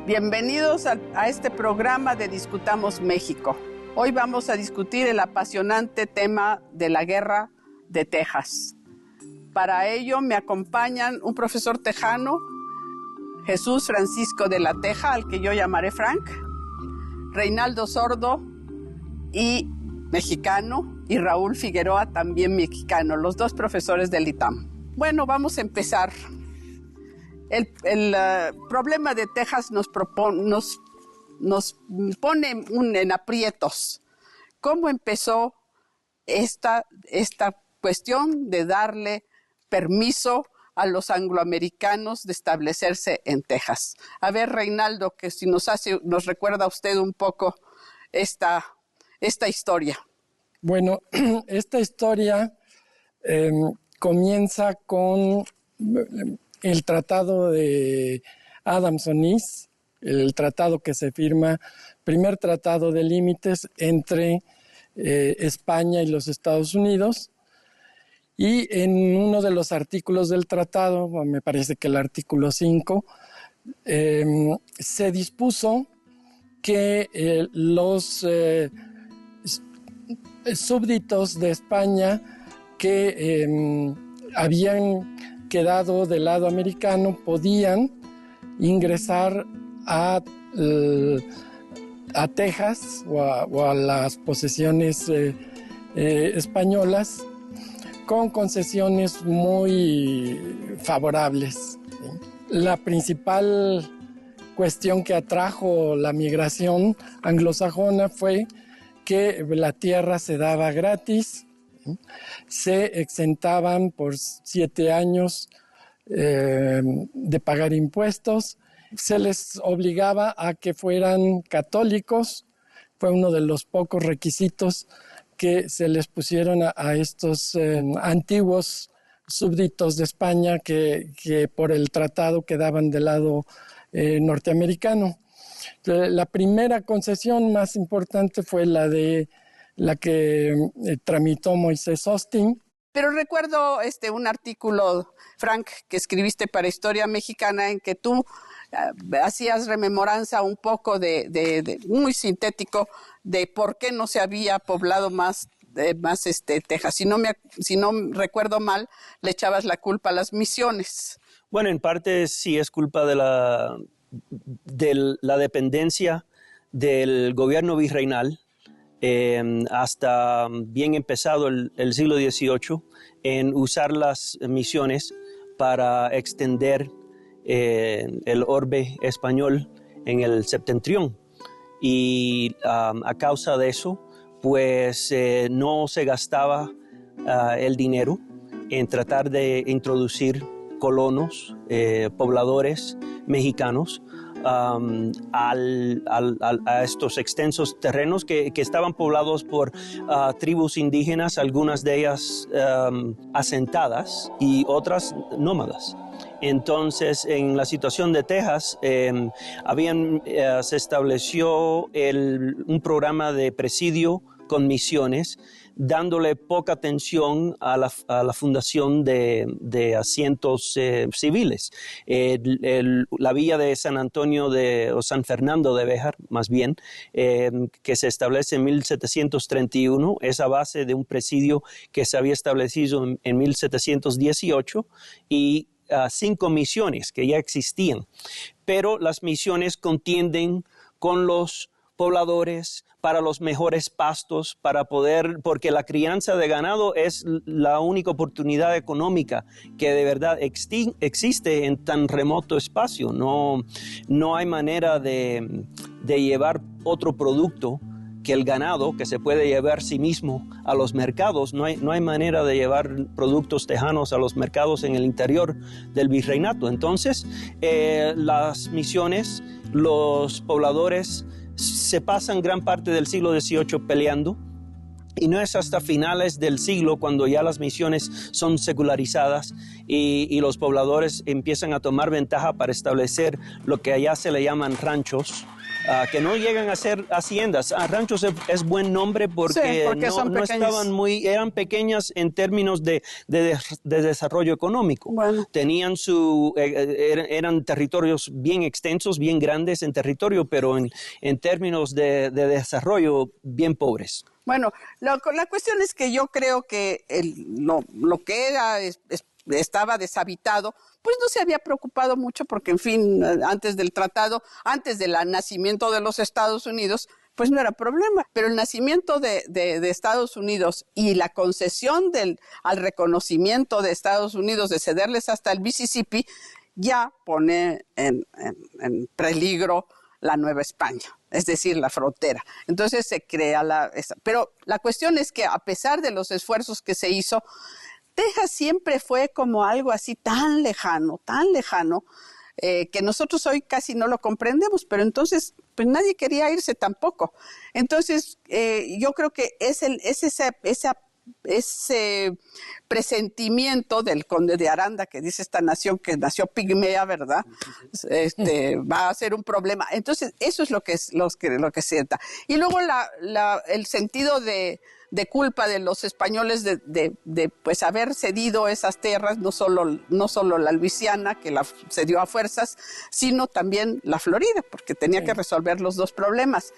Bienvenidos a este programa de Discutamos México. Hoy vamos a discutir el apasionante tema de la guerra de Texas. Para ello me acompañan un profesor tejano, Jesús Francisco de la Teja, al que yo llamaré Frank, Reinaldo Sordo, y mexicano, y Raúl Figueroa, también mexicano, los dos profesores del ITAM. Bueno, vamos a empezar. El problema de Texas nos pone en aprietos. ¿Cómo empezó esta cuestión de darle permiso a los angloamericanos de establecerse en Texas? A ver, Reinaldo, que si nos recuerda a usted un poco esta historia. Bueno, esta historia comienza con el Tratado de Adams-Onís, el tratado que se firma, primer tratado de límites entre España y los Estados Unidos. Y en uno de los artículos del tratado, me parece que el artículo 5, se dispuso que los súbditos de España que habían quedado del lado americano podían ingresar a Texas o a las posesiones españolas con concesiones muy favorables. La principal cuestión que atrajo la migración anglosajona fue que la tierra se daba gratis, se exentaban por 7 años de pagar impuestos, se les obligaba a que fueran católicos, fue uno de los pocos requisitos que se les pusieron a estos antiguos súbditos de España que por el tratado quedaban del lado norteamericano. La primera concesión más importante fue la que tramitó Moisés Austin. Pero recuerdo un artículo, Frank, que escribiste para Historia Mexicana, en que tú hacías rememoranza un poco muy sintético de por qué no se había poblado más Texas. Si no recuerdo mal, le echabas la culpa a las misiones. Bueno, en parte sí es culpa de la dependencia del gobierno virreinal hasta bien empezado el siglo XVIII en usar las misiones para extender el orbe español en el septentrión. Y a causa de eso, pues no se gastaba el dinero en tratar de introducir colonos, pobladores mexicanos a estos extensos terrenos que estaban poblados por tribus indígenas, algunas de ellas asentadas y otras nómadas. Entonces, en la situación de Texas, se estableció un programa de presidio con misiones, dándole poca atención a la fundación de asientos civiles. La villa de San Antonio o San Fernando de Béjar, más bien, que se establece en 1731, es a base de un presidio que se había establecido en 1718 y 5 misiones que ya existían. Pero las misiones contienden con los pobladores para los mejores pastos, porque la crianza de ganado es la única oportunidad económica que de verdad existe en tan remoto espacio. No hay manera de llevar otro producto que el ganado, que se puede llevar sí mismo a los mercados. No hay manera de llevar productos tejanos a los mercados en el interior del virreinato. Entonces, las misiones, los pobladores se pasan gran parte del siglo XVIII peleando, y no es hasta finales del siglo cuando ya las misiones son secularizadas y los pobladores empiezan a tomar ventaja para establecer lo que allá se le llaman ranchos, que no llegan a ser haciendas. Ranchos es buen nombre porque, porque no estaban eran pequeñas en términos de desarrollo económico. Bueno. Tenían eran territorios bien extensos, bien grandes en territorio, pero en términos de desarrollo bien pobres. Bueno, la cuestión es que yo creo que lo que era estaba deshabitado, pues no se había preocupado mucho porque, en fin, antes del tratado, antes del nacimiento de los Estados Unidos, pues no era problema. Pero el nacimiento de Estados Unidos y la concesión al reconocimiento de Estados Unidos de cederles hasta el Mississippi ya pone en peligro la Nueva España, es decir, la frontera. Entonces se crea pero la cuestión es que a pesar de los esfuerzos que se hizo, Texas siempre fue como algo así tan lejano, que nosotros hoy casi no lo comprendemos, pero entonces pues nadie quería irse tampoco. Entonces yo creo que es ese presentimiento del conde de Aranda, que dice esta nación que nació pigmea, ¿verdad? Va a ser un problema. Entonces eso es lo que sienta. Y luego el sentido de culpa de los españoles de pues haber cedido esas tierras, no solo la Luisiana, que la cedió a fuerzas, sino también la Florida, porque tenía que resolver los dos problemas.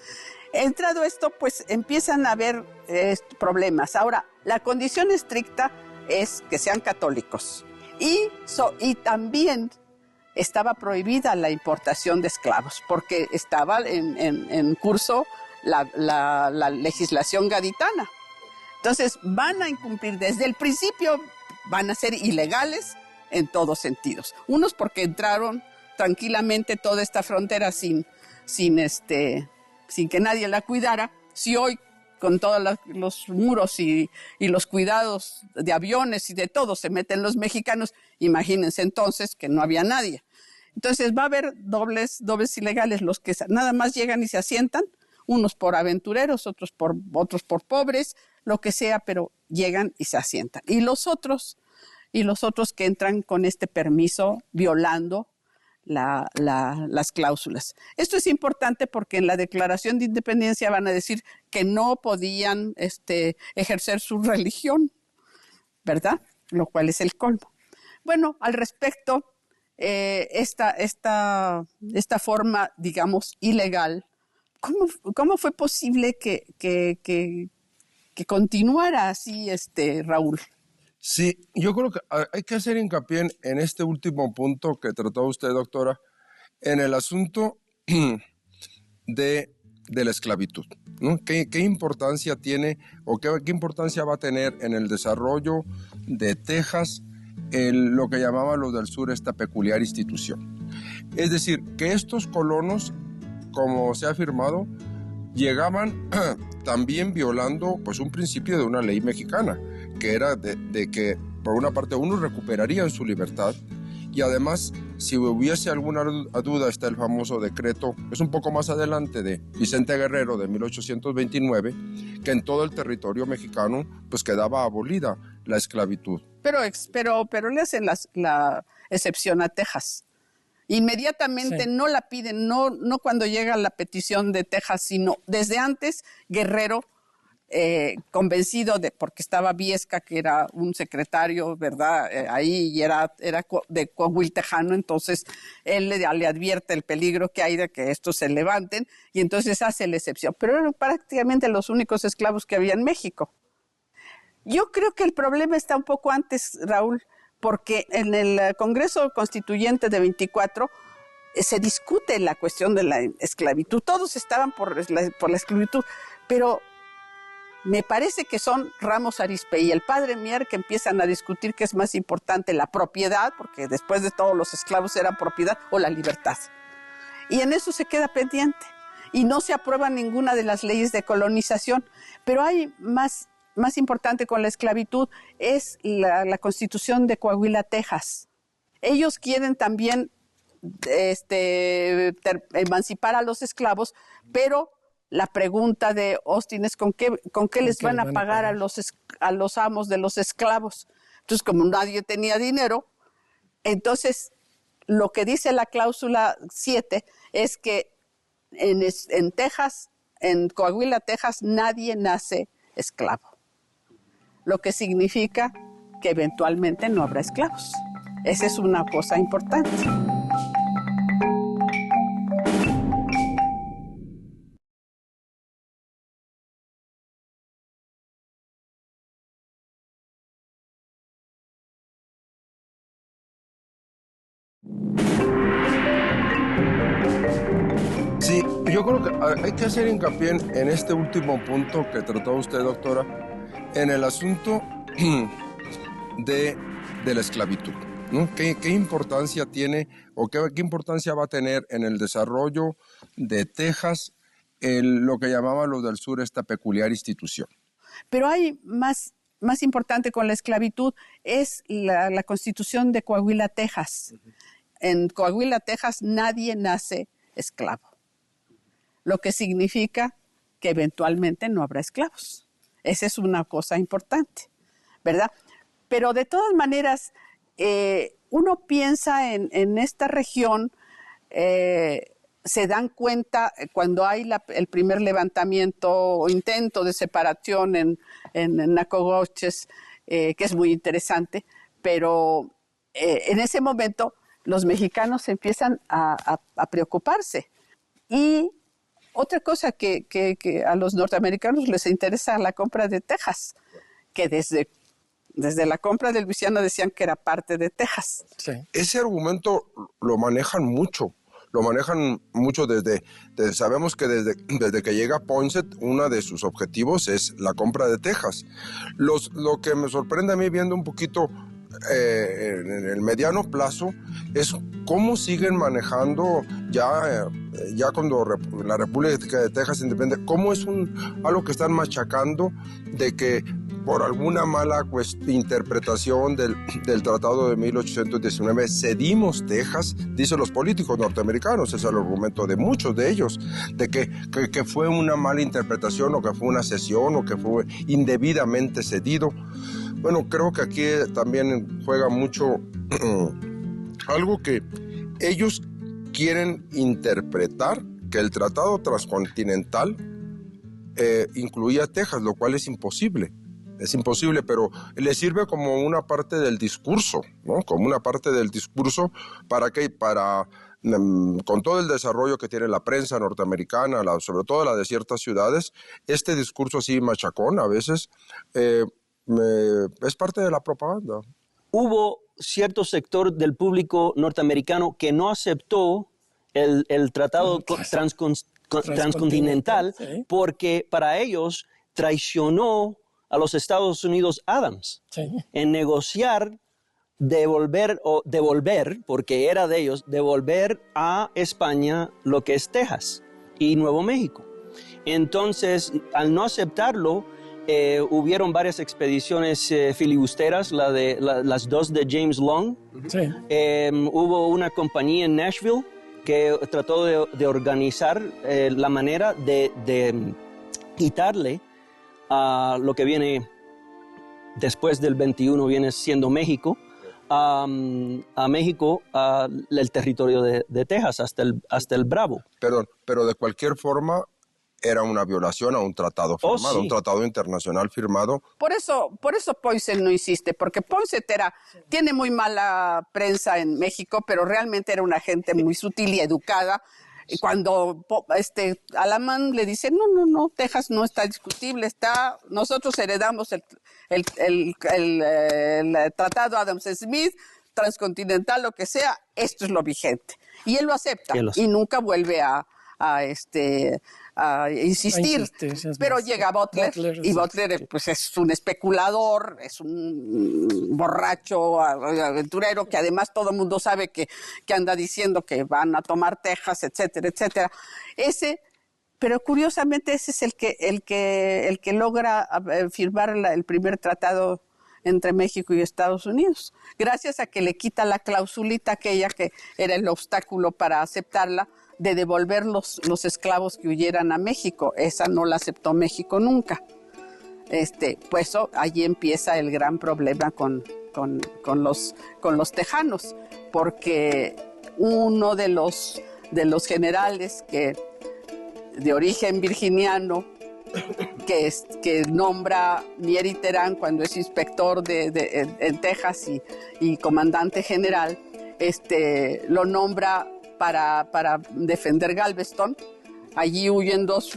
Entrado esto, pues empiezan a haber problemas. Ahora, la condición estricta es que sean católicos. Y también estaba prohibida la importación de esclavos, porque estaba en curso la legislación gaditana. Entonces van a incumplir desde el principio, van a ser ilegales en todos sentidos. Unos porque entraron tranquilamente toda esta frontera sin que nadie la cuidara. Si hoy con todos los muros y los cuidados de aviones y de todo se meten los mexicanos, imagínense entonces que no había nadie. Entonces va a haber dobles ilegales, los que nada más llegan y se asientan, unos por aventureros, otros por pobres, lo que sea, pero llegan y se asientan. Y los otros que entran con este permiso violando las cláusulas. Esto es importante porque en la Declaración de Independencia van a decir que no podían ejercer su religión, ¿verdad? Lo cual es el colmo. Bueno, al respecto, esta forma, digamos, ilegal, ¿cómo fue posible que continuara así, Raúl? Sí, yo creo que hay que hacer hincapié en este último punto que trató usted, doctora, en el asunto de la esclavitud, ¿no? ¿Qué importancia tiene o qué importancia va a tener en el desarrollo de Texas lo que llamaban los del sur esta peculiar institución? Es decir, que estos colonos, como se ha afirmado, llegaban también violando pues un principio de una ley mexicana, que era de que por una parte unos recuperarían su libertad y además si hubiese alguna duda está el famoso decreto, es un poco más adelante, de Vicente Guerrero de 1829, que en todo el territorio mexicano pues quedaba abolida la esclavitud. Pero le hacen la excepción a Texas. Inmediatamente no la piden, no cuando llega la petición de Texas, sino desde antes. Guerrero, convencido porque estaba Viesca, que era un secretario, ¿verdad? Ahí y era de Coahuil tejano, entonces él le advierte el peligro que hay de que estos se levanten y entonces hace la excepción. Pero eran prácticamente los únicos esclavos que había en México. Yo creo que el problema está un poco antes, Raúl, porque en el Congreso Constituyente de 24 se discute la cuestión de la esclavitud. Todos estaban por la esclavitud, pero me parece que son Ramos Arizpe y el padre Mier que empiezan a discutir qué es más importante, la propiedad, porque después de todo los esclavos eran propiedad, o la libertad. Y en eso se queda pendiente. Y no se aprueba ninguna de las leyes de colonización, pero hay más importante con la esclavitud, es la Constitución de Coahuila, Texas. Ellos quieren también emancipar a los esclavos, pero la pregunta de Austin es ¿con qué les van a pagar a los amos de los esclavos? Entonces, como nadie tenía dinero, entonces lo que dice la cláusula 7 es que En Texas, en Coahuila, Texas, nadie nace esclavo, lo que significa que eventualmente no habrá esclavos. Esa es una cosa importante. Sí, yo creo que hay que hacer hincapié en este último punto que trató usted, doctora, en el asunto de la esclavitud, ¿no? ¿Qué importancia tiene o qué importancia va a tener en el desarrollo de Texas lo que llamaban los del sur esta peculiar institución? Pero hay más importante con la esclavitud, es la Constitución de Coahuila, Texas. En Coahuila, Texas, nadie nace esclavo, lo que significa que eventualmente no habrá esclavos. Esa es una cosa importante, ¿verdad? Pero de todas maneras, uno piensa en esta región, se dan cuenta cuando hay el primer levantamiento o intento de separación en Nacogdoches, que es muy interesante, pero en ese momento los mexicanos empiezan a preocuparse. Y otra cosa que a los norteamericanos les interesa la compra de Texas, que desde la compra de Luisiana decían que era parte de Texas. Sí. Ese argumento lo manejan mucho. Sabemos que desde que llega Poinsett, uno de sus objetivos es la compra de Texas. Lo que me sorprende a mí viendo un poquito en el mediano plazo es cómo siguen manejando ya cuando la República de Texas independiente, cómo es algo que están machacando de que por alguna mala interpretación del Tratado de 1819 cedimos Texas, dicen los políticos norteamericanos, es el argumento de muchos de ellos, de que fue una mala interpretación o que fue una cesión o que fue indebidamente cedido. Bueno, creo que aquí también juega mucho algo que ellos quieren interpretar, que el Tratado Transcontinental incluía Texas, lo cual es imposible. Es imposible, pero le sirve como una parte del discurso, ¿no? Como una parte del discurso para con todo el desarrollo que tiene la prensa norteamericana, sobre todo la de ciertas ciudades, este discurso así machacón a veces es parte de la propaganda. Hubo cierto sector del público norteamericano que no aceptó el tratado transcontinental, sí, porque para ellos traicionó a los Estados Unidos Adams, sí, en negociar devolver, porque era de ellos, devolver a España lo que es Texas y Nuevo México. Entonces, al no aceptarlo, hubieron varias expediciones filibusteras, las dos de James Long. sí. Hubo una compañía en Nashville que trató de organizar la manera de quitarle a lo que viene después del 21, viene siendo México, a México, el territorio de Texas, hasta el Bravo. Perdón, pero de cualquier forma era una violación a un tratado firmado, sí. Un tratado internacional firmado. Por eso Poinsett no insiste, porque Poinsett tiene muy mala prensa en México, pero realmente era una gente muy sutil y educada. Y cuando Alamán le dice, no, Texas no está discutible, nosotros heredamos el tratado Adams-Smith, transcontinental, lo que sea, esto es lo vigente. Y él lo acepta y nunca vuelve a insistir. Pero llega Butler y Butler pues es un especulador, es un borracho aventurero que además todo el mundo sabe que anda diciendo que van a tomar Texas, etcétera, etcétera. Pero curiosamente ese es el que logra firmar el primer tratado entre México y Estados Unidos, gracias a que le quita la clausulita aquella que era el obstáculo para aceptarla, de devolver los esclavos que huyeran a México. Esa no la aceptó México nunca. Pues allí empieza el gran problema con los tejanos, porque uno de los generales que de origen virginiano, que nombra Mieri Terán cuando es inspector en Texas y comandante general, lo nombra para defender Galveston. Allí huyen dos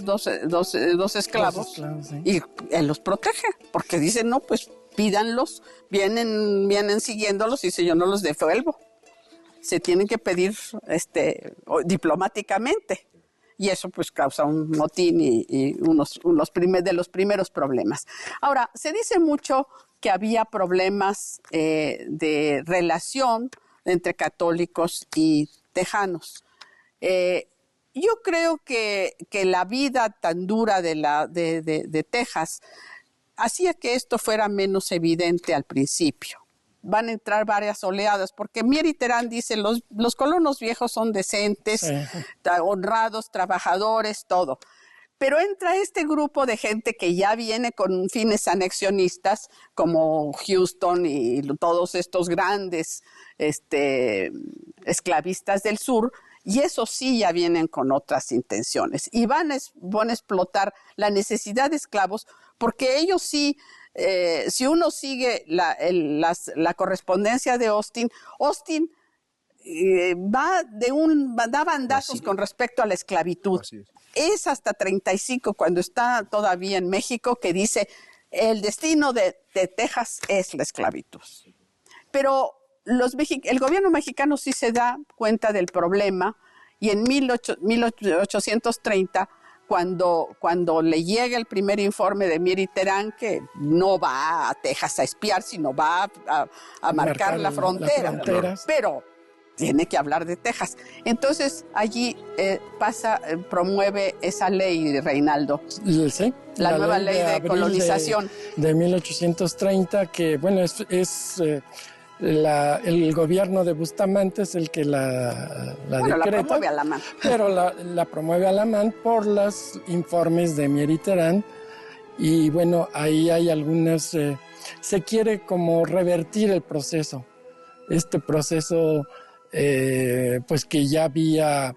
esclavos, sí. Y él los protege, porque dice, no, pues pídanlos, vienen siguiéndolos, y dice, yo no los devuelvo. Se tienen que pedir diplomáticamente. Y eso pues causa un motín y de los primeros problemas. Ahora, se dice mucho que había problemas de relación entre católicos y tejanos. Yo creo que la vida tan dura de Texas hacía que esto fuera menos evidente al principio. Van a entrar varias oleadas, porque Mieri Terán dice, los colonos viejos son decentes, sí, honrados, trabajadores, todo. Pero entra este grupo de gente que ya viene con fines anexionistas, como Houston y todos estos grandes esclavistas del sur, y eso sí ya vienen con otras intenciones. Y van a explotar la necesidad de esclavos, porque ellos sí... si uno sigue la correspondencia de Austin da bandazos con respecto a la esclavitud. Es hasta 35, cuando está todavía en México, que dice, el destino de Texas es la esclavitud. Pero el gobierno mexicano sí se da cuenta del problema, y en 1830, cuando le llega el primer informe de Mieri Terán, que no va a Texas a espiar, sino va a marcar la frontera, pero tiene que hablar de Texas. Entonces allí promueve esa ley, Reinaldo. Sí, la nueva ley de colonización. De 1830, que bueno, el gobierno de Bustamante es el que la decreta, la promueve Alamán. Pero la promueve Alamán por los informes de Mieri Terán. Y bueno, ahí hay algunas... se quiere como revertir el proceso. Este proceso, pues que ya había...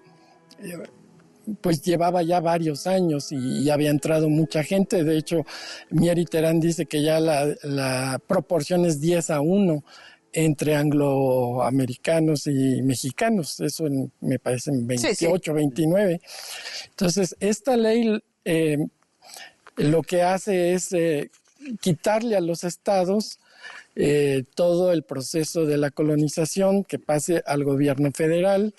pues llevaba ya varios años y había entrado mucha gente. De hecho, Mieri Terán dice que ya la proporción es 10-1 entre angloamericanos y mexicanos. Eso me parece en 28, 29. Entonces, esta ley lo que hace es quitarle a los estados todo el proceso de la colonización, que pase al gobierno federal.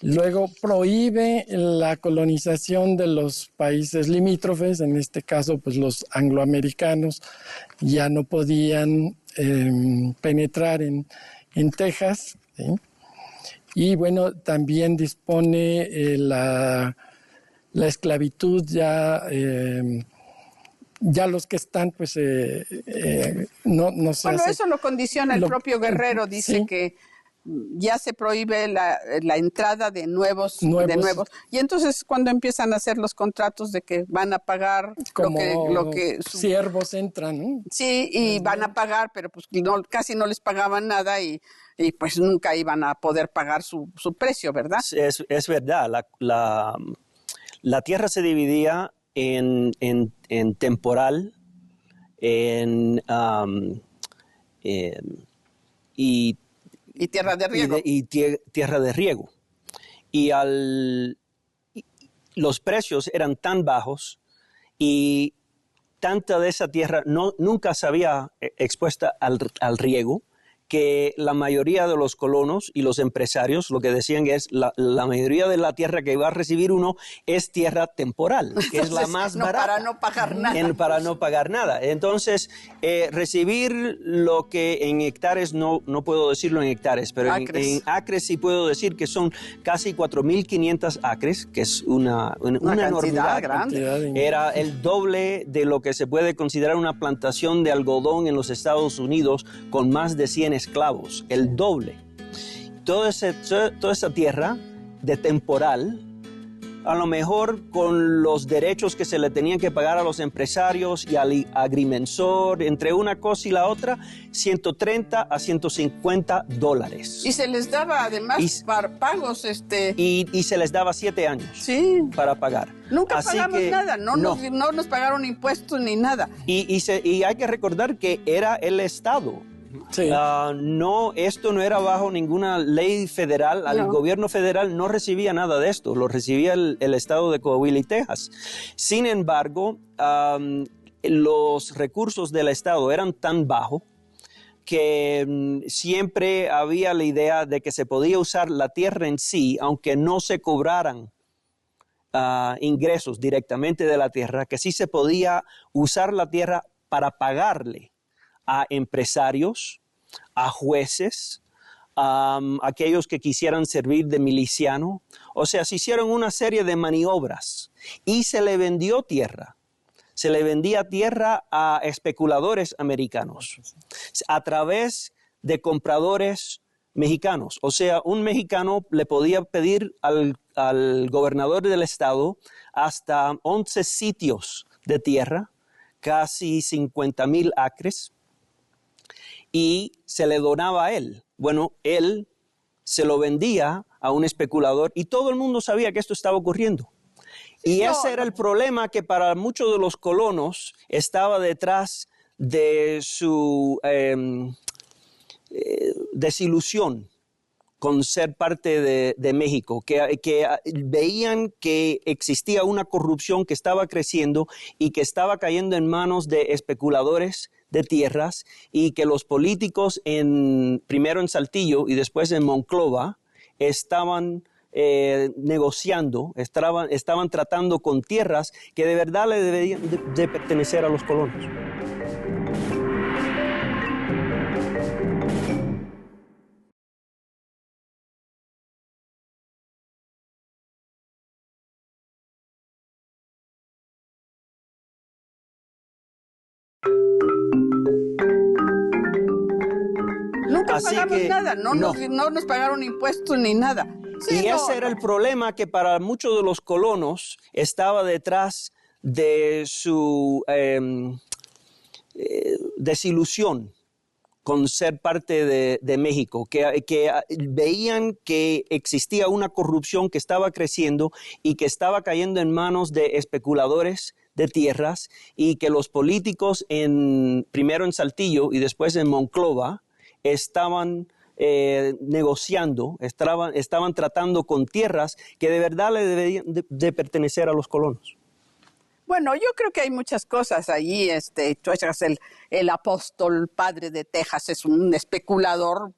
Luego prohíbe la colonización de los países limítrofes, en este caso pues los angloamericanos ya no podían penetrar en Texas, ¿sí? Y bueno, también dispone la esclavitud ya los que están pues no se Bueno, hace. eso lo condiciona el propio Guerrero, dice sí, que ya se prohíbe la entrada de nuevos. Y entonces cuando empiezan a hacer los contratos de que van a pagar como lo que siervos entran, ¿no? Sí, y van a pagar, pero pues casi no les pagaban nada y pues nunca iban a poder pagar su precio, ¿verdad? Es verdad, la tierra se dividía en temporal, y tierra de riego. Tierra de riego. Y los precios eran tan bajos y tanta de esa tierra nunca se había expuesta al riego, que la mayoría de los colonos y los empresarios lo que decían es la mayoría de la tierra que va a recibir uno es tierra temporal, que entonces, es la más barata. Para no pagar nada. Para no pagar nada. Entonces, recibir lo que en hectáreas, no puedo decirlo en hectáreas, pero en acres sí puedo decir que son casi 4.500 acres, que es una enormidad grande. Era el doble de lo que se puede considerar una plantación de algodón en los Estados Unidos con más de 100 esclavos, el doble. Toda esa tierra de temporal a lo mejor con los derechos que se le tenían que pagar a los empresarios y al agrimensor, entre una cosa y la otra, $130 a $150. Y se les daba además pagos. Y se les daba 7 años para pagar. Nunca pagamos nada, no nos pagaron impuestos ni nada. Y hay que recordar que era el Estado. Sí. Esto no era bajo ninguna ley federal. El gobierno federal no recibía nada de esto, lo recibía el estado de Coahuila y Texas. Sin embargo, los recursos del estado eran tan bajos que siempre había la idea de que se podía usar la tierra en sí, aunque no se cobraran ingresos directamente de la tierra, que sí se podía usar la tierra para pagarle a empresarios, a jueces, aquellos que quisieran servir de miliciano. O sea, se hicieron una serie de maniobras y se le vendió tierra. Se le vendía tierra a especuladores americanos a través de compradores mexicanos. O sea, un mexicano le podía pedir al gobernador del estado hasta 11 sitios de tierra, casi 50,000 acres, y se le donaba a él. Bueno, él se lo vendía a un especulador y todo el mundo sabía que esto estaba ocurriendo. Y ese era el problema que para muchos de los colonos estaba detrás de su desilusión con ser parte de México, que veían que existía una corrupción que estaba creciendo y que estaba cayendo en manos de especuladores de tierras, y que los políticos primero en Saltillo y después en Monclova estaban negociando, estaban tratando con tierras que de verdad le deberían de pertenecer a los colonos. Nunca pagamos nada, no nos pagaron impuestos ni nada. Ese era el problema que para muchos de los colonos estaba detrás de su desilusión con ser parte de México, que veían que existía una corrupción que estaba creciendo y que estaba cayendo en manos de especuladores de tierras, y que los políticos primero en Saltillo y después en Monclova estaban negociando, estaban tratando con tierras que de verdad le deberían de pertenecer a los colonos. Bueno, yo creo que hay muchas cosas allí. El apóstol padre de Texas es un especulador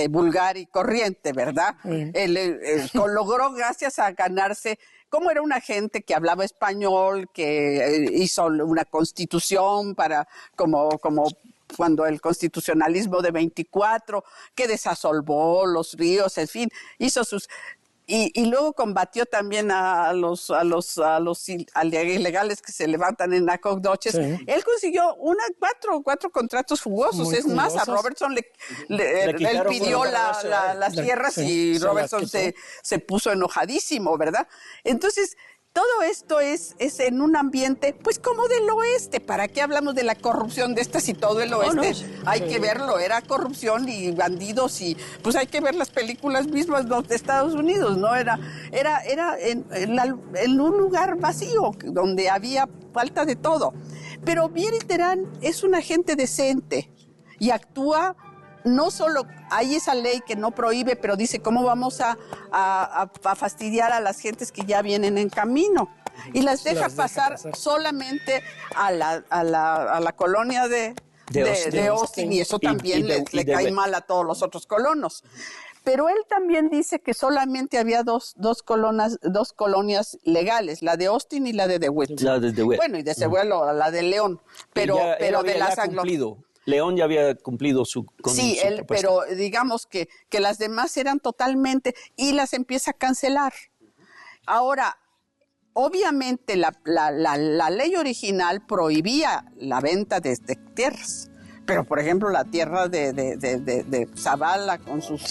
vulgar y corriente, ¿verdad? Él logró, gracias a ganarse, como era una gente que hablaba español, que hizo una constitución como cuando el constitucionalismo de 24, que desasolvó los ríos, en fin, hizo sus... Y luego combatió también a los ilegales que se levantan en Nacogdoches. Sí. Él consiguió cuatro contratos jugosos. Es más, a Robertson él pidió las tierras y Robertson se puso enojadísimo, ¿verdad? Entonces, todo esto es en un ambiente, pues, como del oeste. ¿Para qué hablamos de la corrupción de estas y todo el oeste? Hay que verlo, era corrupción y bandidos, y pues hay que ver las películas mismas de Estados Unidos, ¿no? Era en un lugar vacío, donde había falta de todo. Pero Vieri Terán es una gente decente y actúa. No solo hay esa ley que no prohíbe, pero dice cómo vamos a fastidiar a las gentes que ya vienen en camino. Y las deja pasar solamente a la colonia de Austin, y eso también le cae mal a todos los otros colonos. Pero él también dice que solamente había dos colonias legales, la de Austin y la de DeWitt. Bueno, y de seguro la de León, pero de las anglo... León ya había cumplido su propuesta. Pero digamos que las demás eran totalmente, y las empieza a cancelar. Ahora, obviamente la ley original prohibía la venta de tierras, pero por ejemplo la tierra de Zavala con sus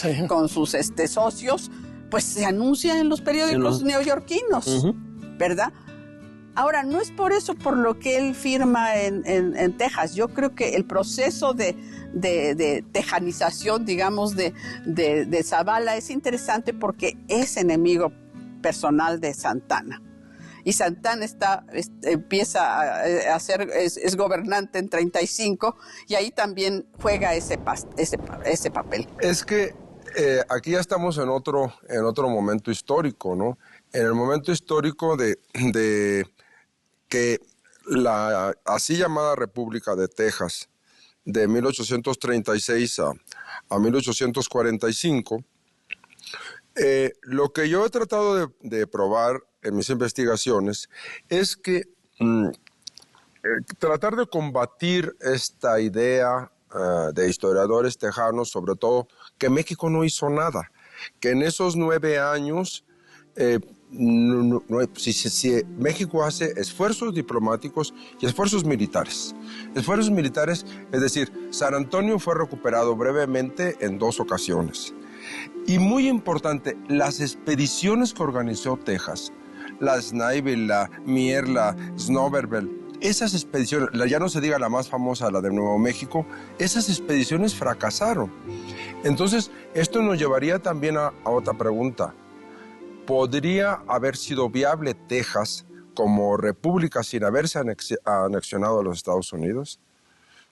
socios, pues se anuncia en los periódicos neoyorquinos, ¿verdad? Ahora, no es por eso por lo que él firma en Texas. Yo creo que el proceso de tejanización, digamos, de Zavala es interesante porque es enemigo personal de Santana. Y Santana empieza a ser, es gobernante en 35 y ahí también juega ese papel. Es que aquí ya estamos en otro momento histórico, ¿no? En el momento histórico de que la así llamada República de Texas, de 1836 a 1845, lo que yo he tratado de probar en mis investigaciones es que tratar de combatir esta idea de historiadores tejanos, sobre todo, que México no hizo nada, que en esos 9 años, si México hace esfuerzos diplomáticos y esfuerzos militares. Esfuerzos militares, es decir, San Antonio fue recuperado brevemente en 2 ocasiones. Y muy importante, las expediciones que organizó Texas, la Snively, la Mier, la Snoverbell, esas expediciones, ya no se diga la más famosa, la de Nuevo México, esas expediciones fracasaron. Entonces, esto nos llevaría también a otra pregunta. ¿Podría haber sido viable Texas como república sin haberse anexionado a los Estados Unidos?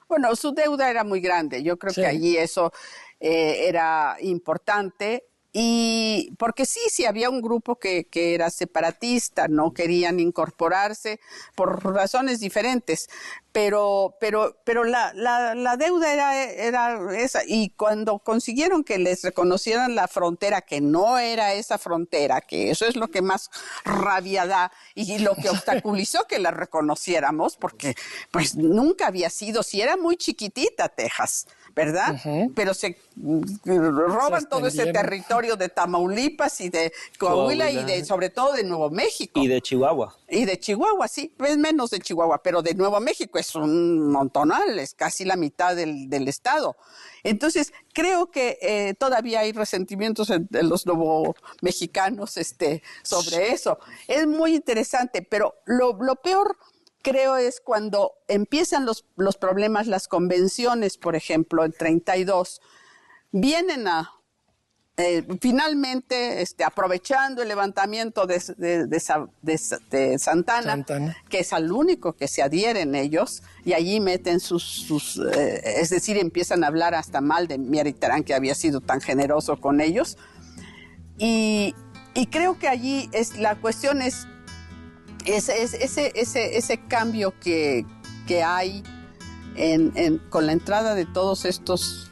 Bueno, su deuda era muy grande. Yo creo que allí eso era importante. Y porque sí había un grupo que era separatista, no querían incorporarse por razones diferentes, pero la deuda era esa, y cuando consiguieron que les reconocieran la frontera, que no era esa frontera, que eso es lo que más rabia da y lo que obstaculizó que la reconociéramos, porque pues nunca había sido, si era muy chiquitita Texas, ¿verdad? Pero se roban todo ese territorio de Tamaulipas y de Coahuila y sobre todo de Nuevo México. Y de Chihuahua. Y de Chihuahua, sí, es menos de Chihuahua, pero de Nuevo México es un montonal, es casi la mitad del estado. Entonces, creo que todavía hay resentimientos de los nuevo mexicanos sobre eso. Es muy interesante, pero lo peor creo es cuando empiezan los problemas, las convenciones, por ejemplo, en 32, vienen finalmente aprovechando el levantamiento de Santana, que es al único que se adhieren ellos, y allí meten es decir, empiezan a hablar hasta mal de Mier y Terán, que había sido tan generoso con ellos, y creo que allí la cuestión es ese cambio que hay con la entrada de todos estos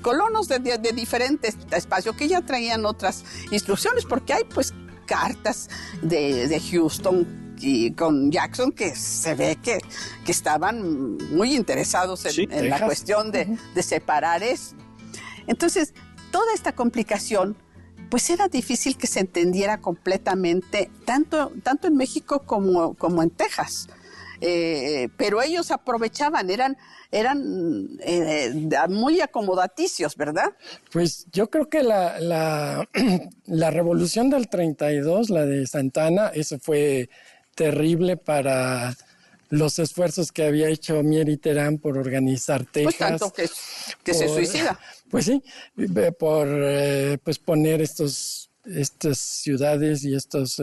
colonos de diferentes espacios que ya traían otras instrucciones, porque hay pues cartas de Houston y con Jackson que se ve que estaban muy interesados en la cuestión de separar eso. Entonces, toda esta complicación pues era difícil que se entendiera completamente, tanto en México como en Texas. Pero ellos aprovechaban, eran muy acomodaticios, ¿verdad? Pues yo creo que la revolución del 32, la de Santana, eso fue terrible para los esfuerzos que había hecho Mier y Terán por organizar Texas. Pues tanto que se suicida. Pues sí, por pues poner estas ciudades y estos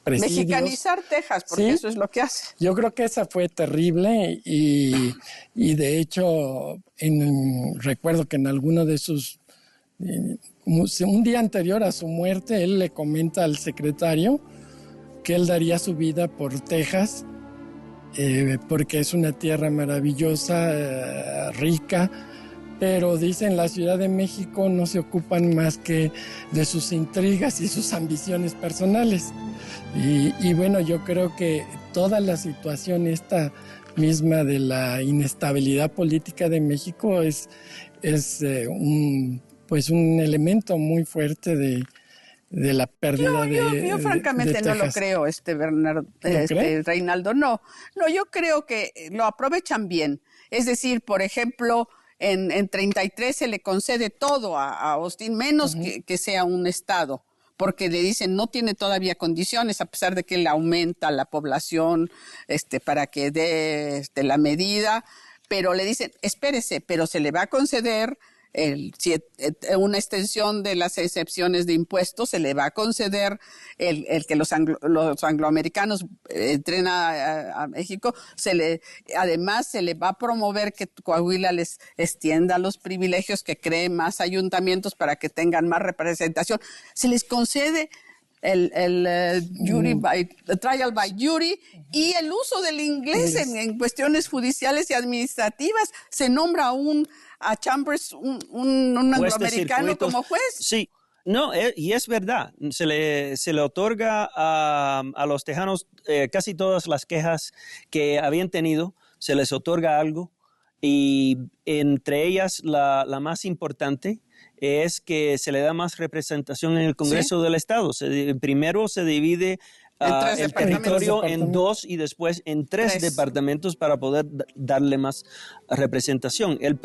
presidios. Mexicanizar Texas, porque eso es lo que hace. Yo creo que esa fue terrible y de hecho recuerdo que en alguno de sus... un día anterior a su muerte, él le comenta al secretario que él daría su vida por Texas porque es una tierra maravillosa, rica, pero dice en la Ciudad de México no se ocupan más que de sus intrigas y sus ambiciones personales. Y bueno, yo creo que toda la situación esta misma de la inestabilidad política de México es un elemento muy fuerte de la pérdida yo francamente no lo creo, Bernardo, Reinaldo, no, yo creo que lo aprovechan bien. Es decir, por ejemplo, en 33 se le concede todo a Austin, menos que sea un estado, porque le dicen no tiene todavía condiciones, a pesar de que le aumenta la población para que dé la medida, pero le dicen espérese, pero se le va a conceder una extensión de las excepciones de impuestos, se le va a conceder el que los angloamericanos entren a México, además se le va a promover que Coahuila les extienda los privilegios, que cree más ayuntamientos para que tengan más representación. Se les concede el trial by jury y el uso del inglés en cuestiones judiciales y administrativas. Se nombra a Chambers, un angloamericano como juez. Sí, no, y es verdad. Se le otorga a los tejanos casi todas las quejas que habían tenido, se les otorga algo, y entre ellas la más importante es que se le da más representación en el Congreso del Estado. Primero se divide el territorio en 2 y después en 3 departamentos para poder darle más representación. El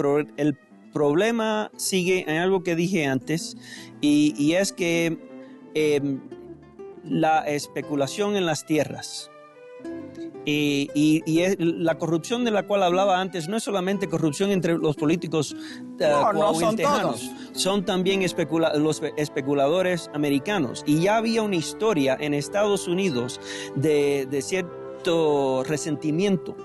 problema sigue en algo que dije antes, y es que la especulación en las tierras y la corrupción de la cual hablaba antes no es solamente corrupción entre los políticos coahuiltejanos, son también los especuladores americanos. Y ya había una historia en Estados Unidos de cierto resentimiento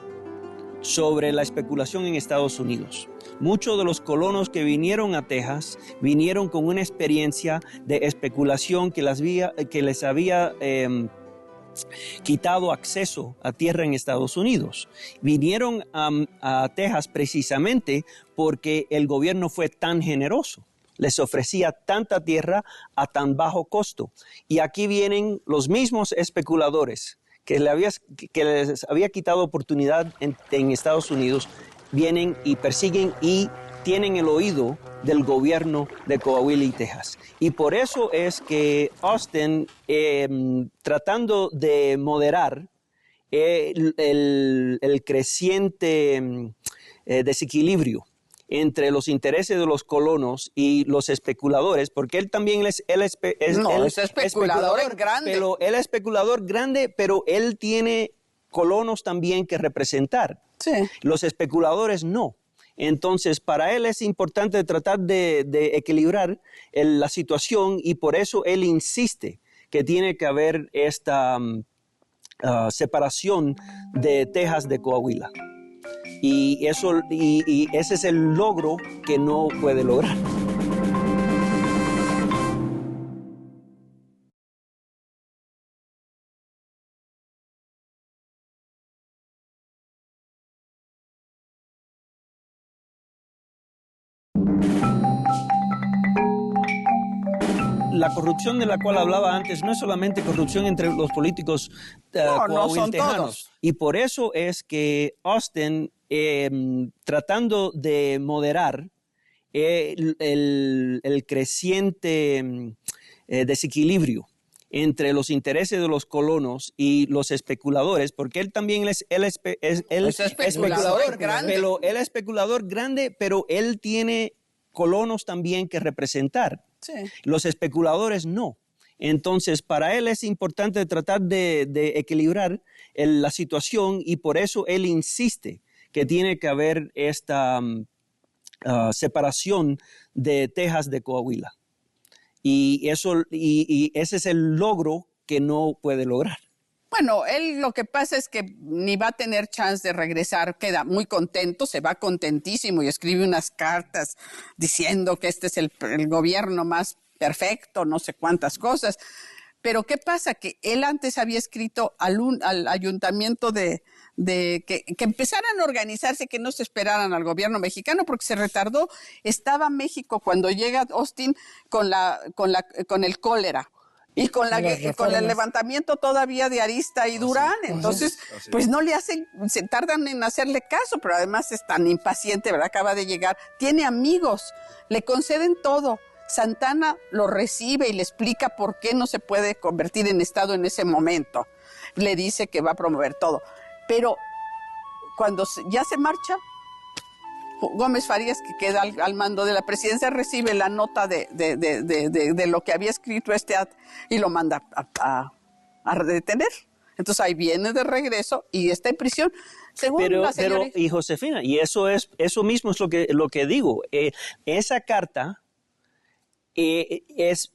sobre la especulación en Estados Unidos. Muchos de los colonos que vinieron a Texas vinieron con una experiencia de especulación que les había quitado acceso a tierra en Estados Unidos. Vinieron a Texas precisamente porque el gobierno fue tan generoso. Les ofrecía tanta tierra a tan bajo costo. Y aquí vienen los mismos especuladores que les había quitado oportunidad en Estados Unidos, vienen y persiguen y tienen el oído del gobierno de Coahuila y Texas. Y por eso es que Austin, tratando de moderar el creciente desequilibrio entre los intereses de los colonos y los especuladores, porque él también es especulador grande. Pero él es especulador grande, pero él tiene colonos también que representar. Sí. Los especuladores no. Entonces, para él es importante tratar de equilibrar la situación, y por eso él insiste que tiene que haber esta separación de Texas de Coahuila. Y ese es el logro que no puede lograr. La corrupción de la cual hablaba antes no es solamente corrupción entre los políticos coahuiltejanos. Y por eso es que Austin, tratando de moderar el creciente desequilibrio entre los intereses de los colonos y los especuladores, porque él también es especulador grande. Pero él es especulador grande, pero él tiene colonos también que representar. Sí. Los especuladores no. Entonces, para él es importante tratar de equilibrar la situación, y por eso él insiste que tiene que haber esta separación de Texas de Coahuila. Y ese es el logro que no puede lograr. Bueno, él lo que pasa es que ni va a tener chance de regresar, queda muy contento, se va contentísimo y escribe unas cartas diciendo que este es el gobierno más perfecto, no sé cuántas cosas. Pero ¿qué pasa? Que él antes había escrito al ayuntamiento de que empezaran a organizarse, que no se esperaran al gobierno mexicano porque se retardó. Estaba México cuando llega Austin con el cólera. Y con el levantamiento todavía de Arista y Durán. Entonces, pues no le hacen, se tardan en hacerle caso, pero además es tan impaciente, ¿verdad? Acaba de llegar, tiene amigos, le conceden todo. Santana lo recibe y le explica por qué no se puede convertir en estado en ese momento. Le dice que va a promover todo. Pero cuando ya se marcha, Gómez Farías, que queda al mando de la presidencia, recibe la nota de lo que había escrito este ad y lo manda a detener. Entonces ahí viene de regreso y está en prisión. Según la señora... y Josefina, y eso mismo es lo que digo. Esa carta es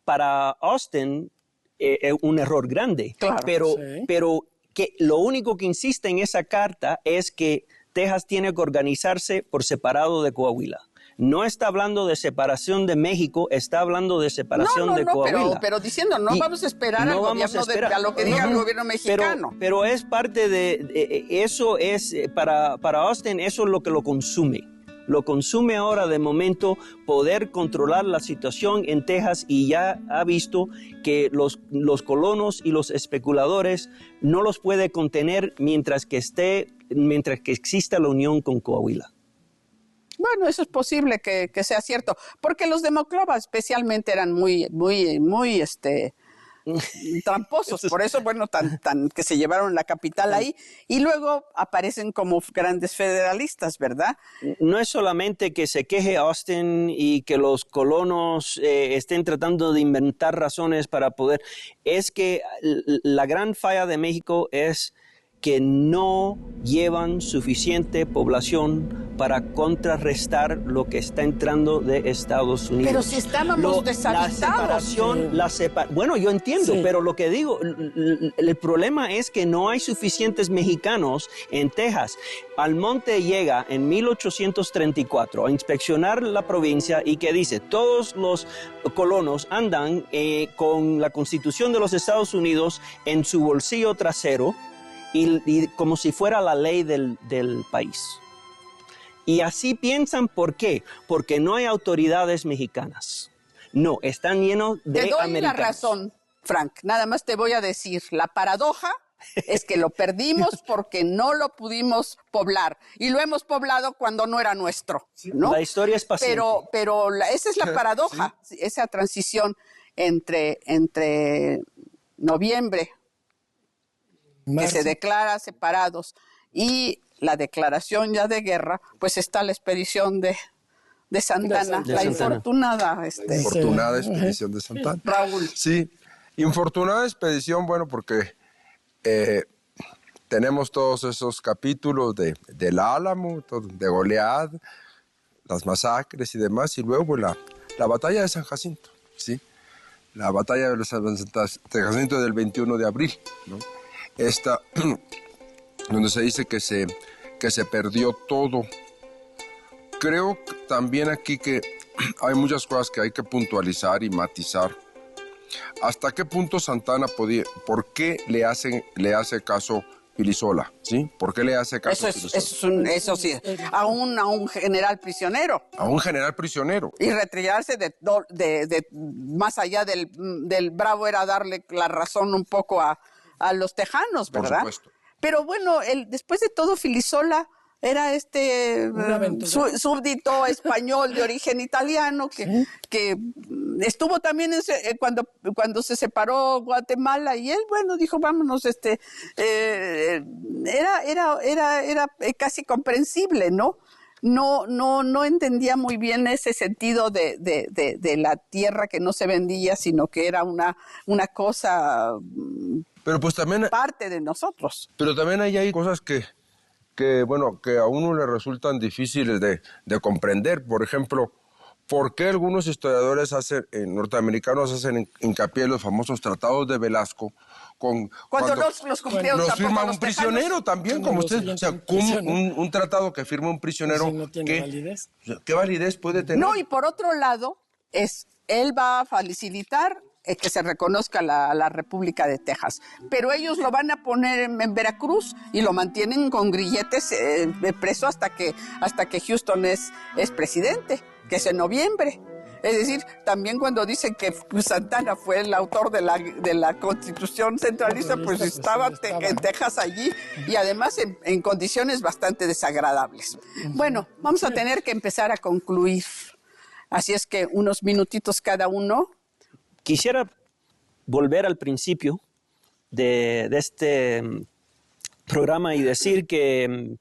para Austin un error grande. Claro, pero que lo único que insiste en esa carta es que Texas tiene que organizarse por separado de Coahuila. No está hablando de separación de México, está hablando de separación de Coahuila. Pero diciendo, vamos a esperar al gobierno, a lo que diga el gobierno mexicano. Pero es parte de eso, es para Austin, eso es lo que lo consume. Lo consume ahora de momento poder controlar la situación en Texas, y ya ha visto que los colonos y los especuladores no los puede contener mientras que exista la unión con Coahuila. Bueno, eso es posible que sea cierto, porque los demócratas especialmente eran muy tramposos, por eso, tan que se llevaron la capital ahí, y luego aparecen como grandes federalistas, ¿verdad? No es solamente que se queje Austin y que los colonos estén tratando de inventar razones para poder, es que la gran falla de México es que no llevan suficiente población para contrarrestar lo que está entrando de Estados Unidos. Pero si estábamos deshabitados. Bueno, yo entiendo, pero lo que digo, el problema es que no hay suficientes mexicanos en Texas. Almonte llega en 1834 a inspeccionar la provincia y que dice, todos los colonos andan con la Constitución de los Estados Unidos en su bolsillo trasero, y como si fuera la ley del país. Y así piensan, ¿por qué? Porque no hay autoridades mexicanas. No, están llenos de americanos. Te doy la razón, Frank. Nada más te voy a decir, la paradoja es que lo perdimos porque no lo pudimos poblar. Y lo hemos poblado cuando no era nuestro, ¿no? La historia es paciente. Pero esa es la paradoja, esa transición entre noviembre, que se declara separados, y la declaración ya de guerra, pues está la expedición de Santana, la infortunada. Infortunada expedición de Santana. Raúl. Sí, infortunada expedición, bueno, porque tenemos todos esos capítulos del Álamo, de Goliat, las masacres y demás, y luego la batalla de San Jacinto, ¿sí? La batalla de San Jacinto del 21 de abril, ¿no? Esta, donde se dice que se perdió todo. Creo también aquí que hay muchas cosas que hay que puntualizar y matizar. ¿Hasta qué punto Santana por qué le hace caso Filisola? ¿Sí? ¿Por qué le hace caso Filisola? Eso sí, a un general prisionero. A un general prisionero. Y retirarse de más allá del Bravo era darle la razón un poco a los tejanos, ¿verdad? Por supuesto. Pero bueno, después de todo, Filisola era súbdito español de origen italiano que estuvo también cuando se separó Guatemala, y él, bueno, dijo, vámonos, era casi comprensible, ¿no? No entendía muy bien ese sentido de la tierra que no se vendía, sino que era una cosa, pero pues también parte de nosotros. Pero también hay cosas que a uno le resultan difíciles de comprender. Por ejemplo, ¿por qué algunos historiadores norteamericanos hacen hincapié en los famosos tratados de Velasco? Cuando los cumplieron, nos firma un prisionero también, como usted. O sea, un tratado que firma un prisionero. Si no tiene validez. ¿Qué validez puede tener? No, y por otro lado, él va a facilitar que se reconozca la República de Texas. Pero ellos lo van a poner en Veracruz y lo mantienen con grilletes preso hasta que Houston es presidente, que es en noviembre. Es decir, también cuando dicen que Santana fue el autor de la Constitución centralista, pues estaba en Texas allí, y además en condiciones bastante desagradables. Bueno, vamos a tener que empezar a concluir. Así es que unos minutitos cada uno. Quisiera volver al principio de este programa y decir que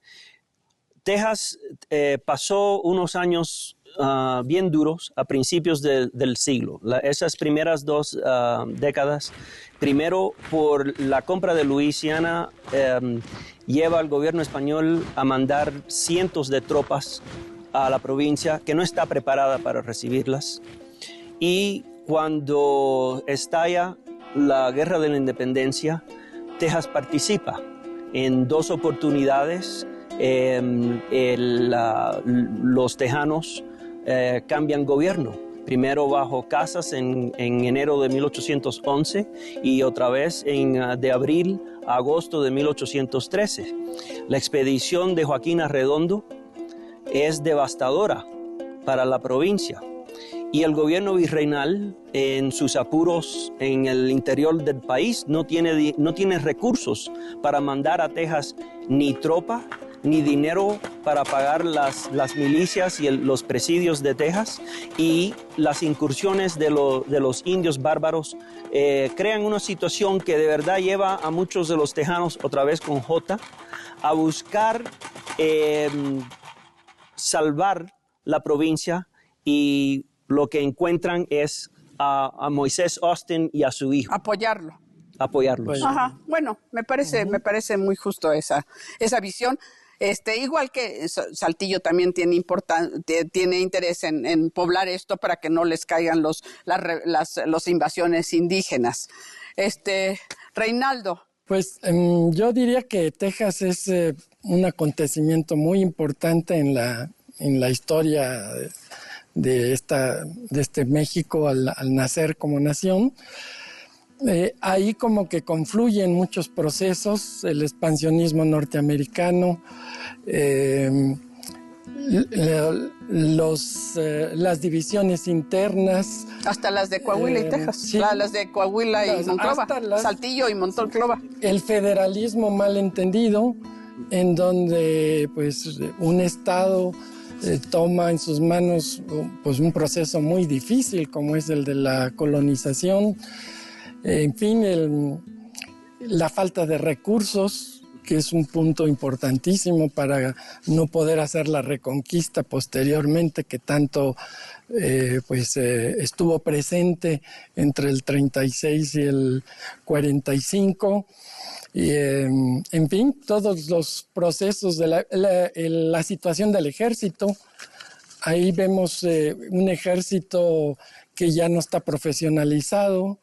Texas pasó unos años bien duros a principios del siglo. Esas primeras 2 décadas, primero por la compra de Luisiana, lleva al gobierno español a mandar cientos de tropas a la provincia que no está preparada para recibirlas. Y cuando estalla la Guerra de la Independencia, Texas participa en 2 oportunidades. Los tejanos cambian gobierno, primero bajo Casas en enero de 1811 y otra vez de abril a agosto de 1813. La expedición de Joaquín Arredondo es devastadora para la provincia y el gobierno virreinal, en sus apuros en el interior del país, no tiene recursos para mandar a Texas ni tropa ni dinero para pagar las milicias y los presidios de Texas, y las incursiones de los indios bárbaros crean una situación que de verdad lleva a muchos de los tejanos, otra vez con J, a buscar salvar la provincia, y lo que encuentran es a Moisés Austin y a su hijo. Apoyarlos. Ajá. Bueno, me parece muy justo esa visión. Igual que Saltillo también tiene interés en poblar esto para que no les caigan las invasiones indígenas. Reinaldo. Pues yo diría que Texas es un acontecimiento muy importante en la historia de este México al nacer como nación. Ahí como que confluyen muchos procesos, el expansionismo norteamericano, las divisiones internas. Hasta las de Coahuila y Texas, sí, las de Coahuila y Monclova, Saltillo y Monclova. El federalismo mal entendido, en donde pues un estado toma en sus manos pues un proceso muy difícil como es el de la colonización. En fin, la falta de recursos, que es un punto importantísimo para no poder hacer la reconquista posteriormente, que tanto estuvo presente entre el 36 y el 45. Y, en fin, todos los procesos de la situación del ejército. Ahí vemos un ejército que ya no está profesionalizado,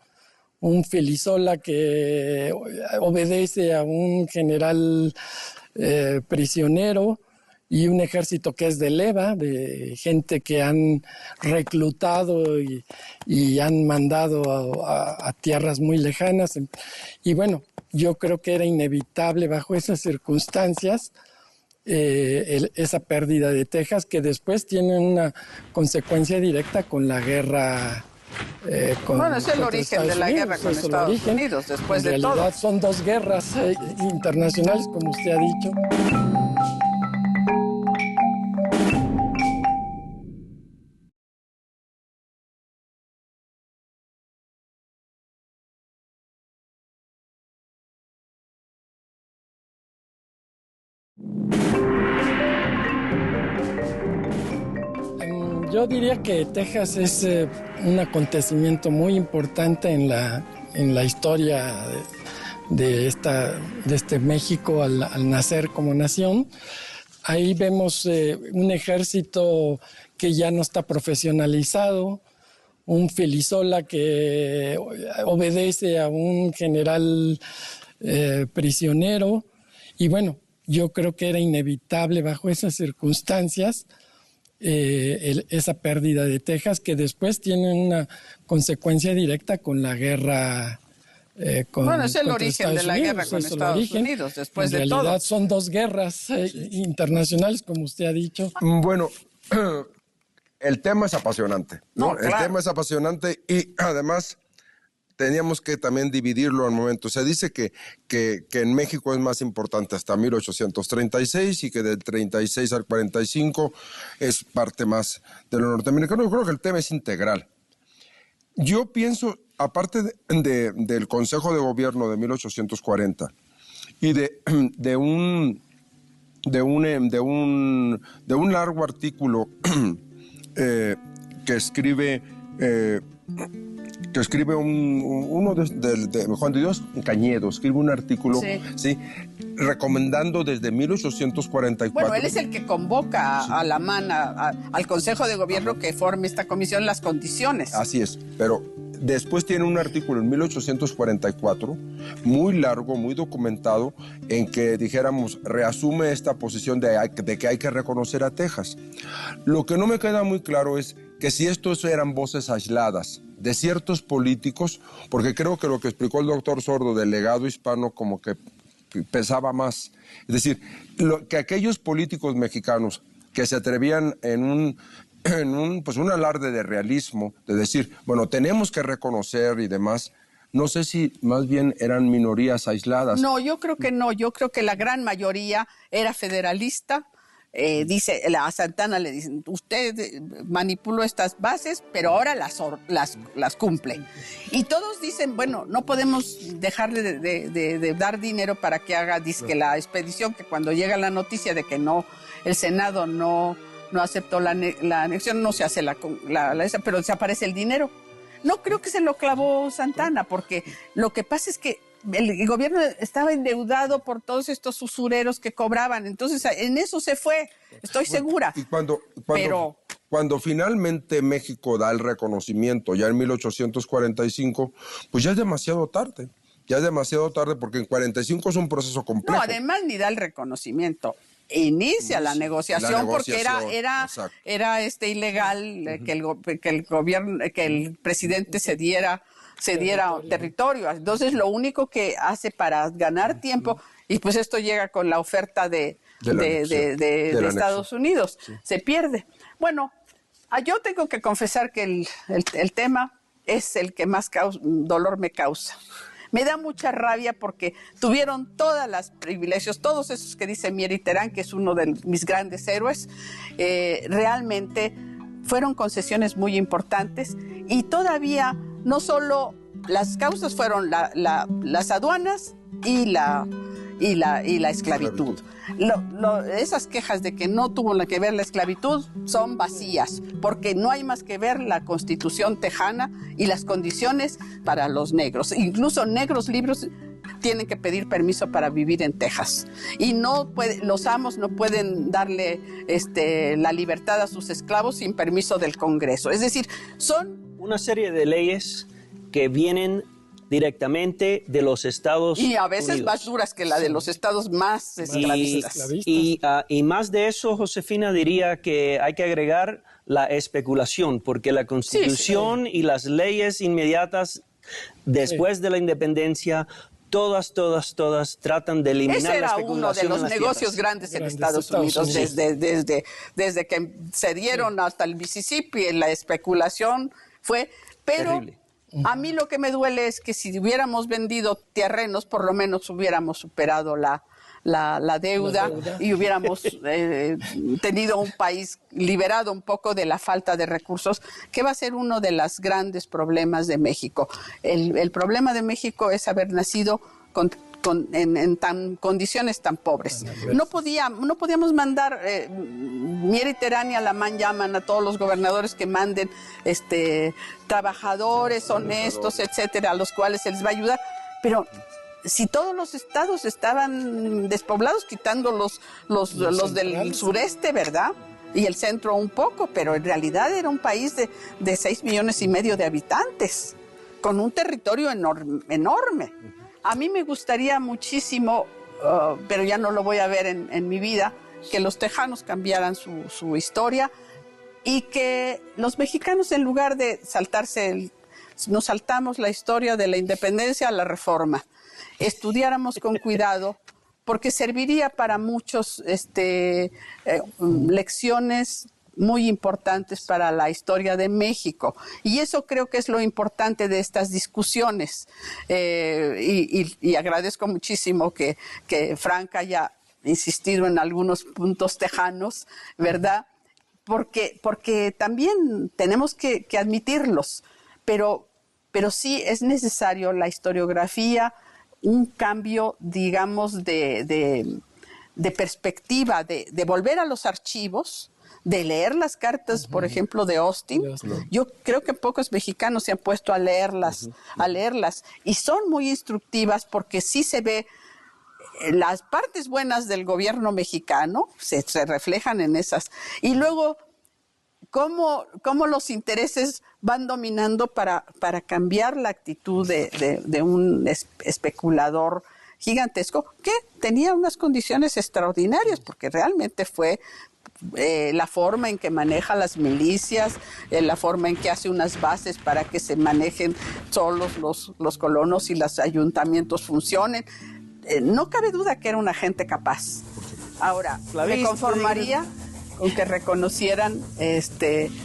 un Filisola que obedece a un general prisionero, y un ejército que es de leva, de gente que han reclutado y han mandado a tierras muy lejanas. Y bueno, yo creo que era inevitable bajo esas circunstancias esa pérdida de Texas, que después tiene una consecuencia directa con la guerra. Bueno, es el origen de la guerra con Estados Unidos, después de todo. En realidad son 2 guerras internacionales, como usted ha dicho. Yo diría que Texas es un acontecimiento muy importante en la historia de este México al nacer como nación. Ahí vemos un ejército que ya no está profesionalizado, un Filisola que obedece a un general prisionero. Y bueno, yo creo que era inevitable bajo esas circunstancias esa pérdida de Texas, que después tiene una consecuencia directa con la guerra. Bueno, es el origen de la guerra con Estados Unidos, después de todo. En realidad son 2 guerras internacionales, como usted ha dicho. Bueno, el tema es apasionante, ¿no? Claro. El tema es apasionante, y además teníamos que también dividirlo al momento. Se dice que en México es más importante hasta 1836, y que del 36 al 45 es parte más de lo norteamericano. Yo creo que el tema es integral. Yo pienso, aparte del Consejo de Gobierno de 1840 y de un de un largo artículo que escribe uno de Juan de Dios Cañedo, escribe un artículo, ¿sí? Recomendando desde 1844. Bueno, él es el que convoca a la MAN, al Consejo de Gobierno que forme esta comisión, las condiciones. Así es, pero después tiene un artículo en 1844, muy largo, muy documentado, en que, dijéramos, reasume esta posición de que hay que reconocer a Texas. Lo que no me queda muy claro es que si estos eran voces aisladas de ciertos políticos, porque creo que lo que explicó el doctor Sordo del legado hispano como que pesaba más. Es decir, que aquellos políticos mexicanos que se atrevían en un alarde de realismo, de decir, bueno, tenemos que reconocer y demás, no sé si más bien eran minorías aisladas. No, yo creo que no, yo creo que la gran mayoría era federalista. Dice, a Santana le dicen, usted manipuló estas bases, pero ahora las cumple. Y todos dicen, bueno, no podemos dejarle de dar dinero para que haga, dizque la expedición, que cuando llega la noticia de que no, el Senado no aceptó la anexión, no se hace esa, pero desaparece el dinero. No creo que se lo clavó Santana, porque lo que pasa es que el gobierno estaba endeudado por todos estos usureros que cobraban, entonces en eso se fue, estoy segura. Y cuando finalmente México da el reconocimiento, ya en 1845, pues ya es demasiado tarde. Ya es demasiado tarde porque en 45 es un proceso complejo. No, además ni da el reconocimiento. Inicia la negociación porque era ilegal que el presidente se diera territorio. Entonces lo único que hace para ganar tiempo, y pues esto llega con la oferta de Estados Unidos, se pierde. Bueno, yo tengo que confesar que el tema es el que más dolor me causa. Me da mucha rabia porque tuvieron todos los privilegios, todos esos que dice Mieri Terán, que es uno de mis grandes héroes, realmente fueron concesiones muy importantes y todavía no solo las causas fueron las aduanas y la esclavitud. Esas quejas de que no tuvo nada que ver la esclavitud son vacías, porque no hay más que ver la Constitución tejana y las condiciones para los negros. Incluso negros libres tienen que pedir permiso para vivir en Texas. Y los amos no pueden darle la libertad a sus esclavos sin permiso del Congreso. Es decir, son una serie de leyes que vienen directamente de los Estados Unidos. Y a veces más duras que la de los estados más esclavistas. Y más de eso, Josefina, diría que hay que agregar la especulación, porque la Constitución y las leyes inmediatas después de la independencia, todas tratan de eliminar la especulación. Ese era uno de los negocios grandes en Estados Unidos, desde que se dieron hasta el Mississippi, la especulación fue, pero terrible. A mí lo que me duele es que si hubiéramos vendido terrenos, por lo menos hubiéramos superado la deuda y hubiéramos tenido un país liberado un poco de la falta de recursos, que va a ser uno de los grandes problemas de México. El problema de México es haber nacido en condiciones tan pobres. No podíamos mandar, Mieri Terán y Alamán llaman a todos los gobernadores que manden trabajadores honestos, etcétera, a los cuales se les va a ayudar, pero si todos los estados estaban despoblados, quitando los del sureste, ¿verdad? Y el centro un poco, pero en realidad era un país de 6,5 millones de habitantes, con un territorio enorme. A mí me gustaría muchísimo, pero ya no lo voy a ver en mi vida, que los tejanos cambiaran su historia y que los mexicanos, en lugar de nos saltamos la historia de la independencia a la reforma, estudiáramos con cuidado, porque serviría para muchos lecciones muy importantes para la historia de México. Y eso creo que es lo importante de estas discusiones. Y agradezco muchísimo que Frank haya insistido en algunos puntos tejanos, ¿verdad? Porque también tenemos que admitirlos. Pero sí es necesario la historiografía, un cambio, digamos, de perspectiva, de volver a los archivos, de leer las cartas, por ejemplo, de Austin. Yo creo que pocos mexicanos se han puesto a leerlas, y son muy instructivas porque sí se ve las partes buenas del gobierno mexicano, se reflejan en esas, y luego cómo los intereses van dominando para cambiar la actitud de un especulador gigantesco que tenía unas condiciones extraordinarias, porque realmente fue la forma en que maneja las milicias, la forma en que hace unas bases para que se manejen solos los colonos y los ayuntamientos funcionen. No cabe duda que era una gente capaz. Ahora, me conformaría con que reconocieran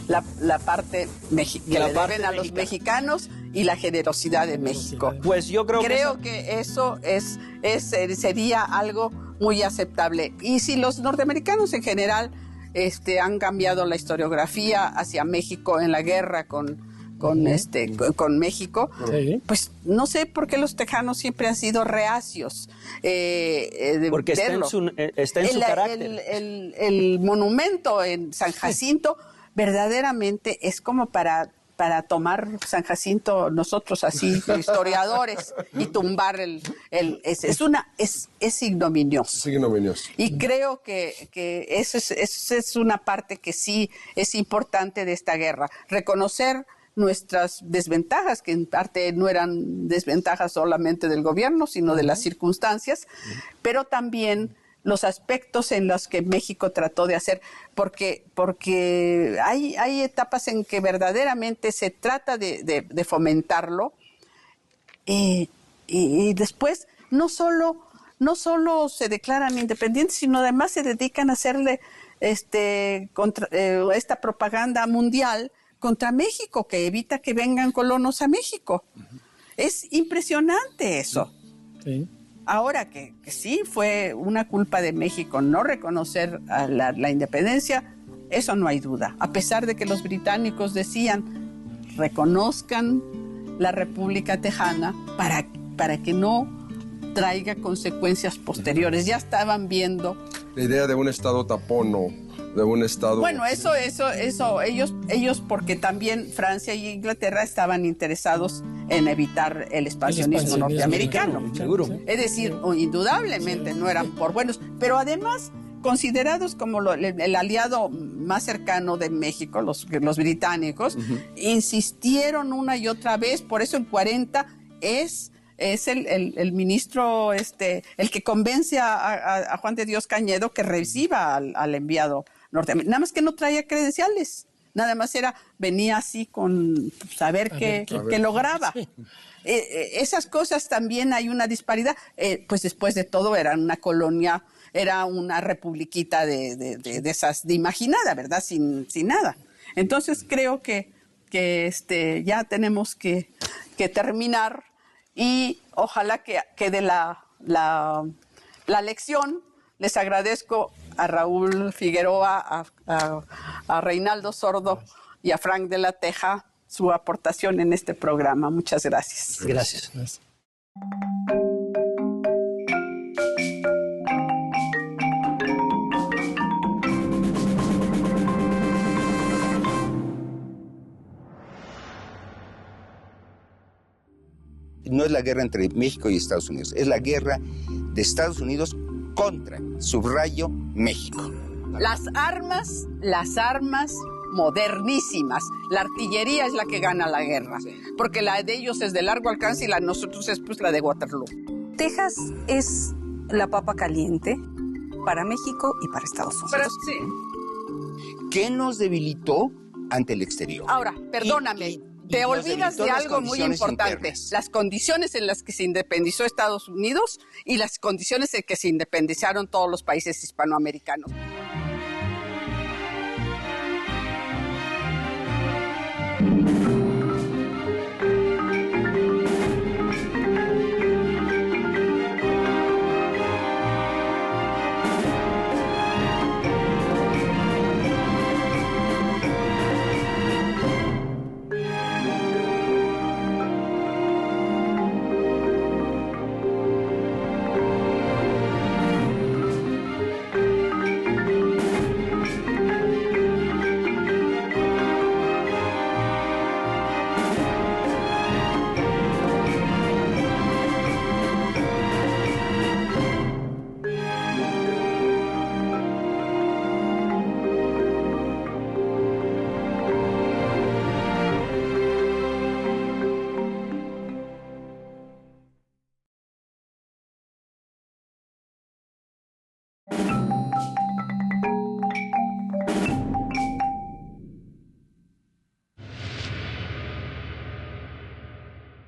la parte que le deben a los mexicanos y la generosidad de México. Pues yo creo que eso sería algo muy aceptable. Y si los norteamericanos en general han cambiado la historiografía hacia México en la guerra con México, pues no sé por qué los tejanos siempre han sido reacios porque está en su carácter. El monumento en San Jacinto verdaderamente es como para tomar San Jacinto nosotros así historiadores y tumbar es ignominioso. Es ignominioso. Y creo que esa es una parte que sí es importante de esta guerra, reconocer nuestras desventajas, que en parte no eran desventajas solamente del gobierno, sino de las circunstancias, pero también los aspectos en los que México trató de hacer, porque hay etapas en que verdaderamente se trata de fomentarlo, y después no solo se declaran independientes, sino además se dedican a hacerle esta propaganda mundial contra México, que evita que vengan colonos a México. Es impresionante eso. Sí. Ahora que sí fue una culpa de México no reconocer a la independencia, eso no hay duda. A pesar de que los británicos decían, reconozcan la República Tejana para que no traiga consecuencias posteriores. Ya estaban viendo la idea de un estado tapono, de un estado... Bueno, eso, ellos porque también Francia y Inglaterra estaban interesados en evitar el expansionismo norteamericano. Seguro. Es decir, indudablemente no eran por buenos, pero además considerados como el aliado más cercano de México, los británicos, insistieron una y otra vez, por eso en 40 es el ministro, el que convence a Juan de Dios Cañedo que reciba al enviado norteamericano. Nada más que no traía credenciales, nada más venía así con saber qué lograba. Sí. Esas cosas también hay una disparidad. Pues después de todo era una colonia, era una republiquita de esas, de imaginada, ¿verdad? Sin nada. Entonces creo que ya tenemos que terminar. Y ojalá que quede la lección. Les agradezco a Raúl Figueroa, a Reinaldo Sordo y a Frank de la Teja su aportación en este programa. Muchas gracias. Gracias. No es la guerra entre México y Estados Unidos, es la guerra de Estados Unidos contra, subrayo, México. Las armas modernísimas. La artillería es la que gana la guerra, porque la de ellos es de largo alcance y la de nosotros es pues la de Waterloo. Texas es la papa caliente para México y para Estados Unidos. Pero, sí. ¿Qué nos debilitó ante el exterior? Ahora, perdóname. Te olvidas de algo muy importante, internas. Las condiciones en las que se independizó Estados Unidos y las condiciones en que se independizaron todos los países hispanoamericanos.